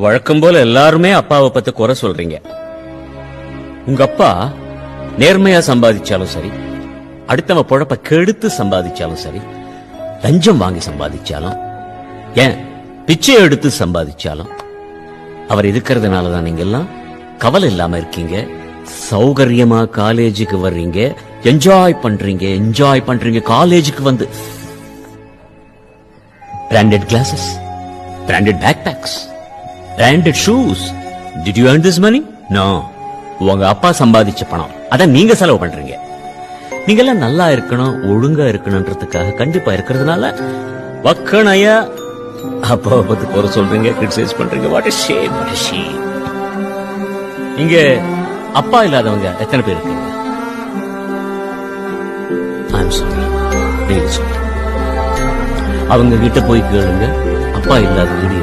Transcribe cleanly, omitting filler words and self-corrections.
வழக்கம் போல எல்லாருமே அப்பாவை பத்தி குறை சொல்றீங்க. உங்க அப்பா நேர்மையா சம்பாதிச்சாலும் சரி, அடுத்தவ பொழப்ப கெடுத்து சம்பாதிச்சாலும் சரி, லஞ்சம் வாங்கி சம்பாதிச்சாலும், ஏன் பிச்சை எடுத்து சம்பாதிச்சாலும், அவர் இருக்கிறதுனாலதான் நீங்க எல்லாம் கவலை இல்லாம இருக்கீங்க. சௌகரியமா காலேஜுக்கு வர்றீங்க, என்ஜாய் பண்றீங்க. காலேஜுக்கு வந்து branded glasses, branded backpacks, branded shoes. Did you earn this money? No. உங்க அப்பா சம்பாதிச்ச பணம் அத நீங்க செலவு பண்றீங்க. நீங்க எல்லாம் நல்லா இருக்கணும், ஒழுங்கா இருக்கணும்ன்றதுக்காக கண்டிப்பா இருக்கிறதுனால வக்கணையா அப்பாவை பத்தி குறை சொல்றீங்க, கிரிட்டிசைஸ் பண்றீங்க. What is shame, what is shame. இங்க அப்பா இல்லாதவங்க எத்தனை பேர் இருக்கீங்க? I'm sorry, really sorry. அவங்க கிட்ட போய் கேளுங்க, அப்பா இல்லாத வீடு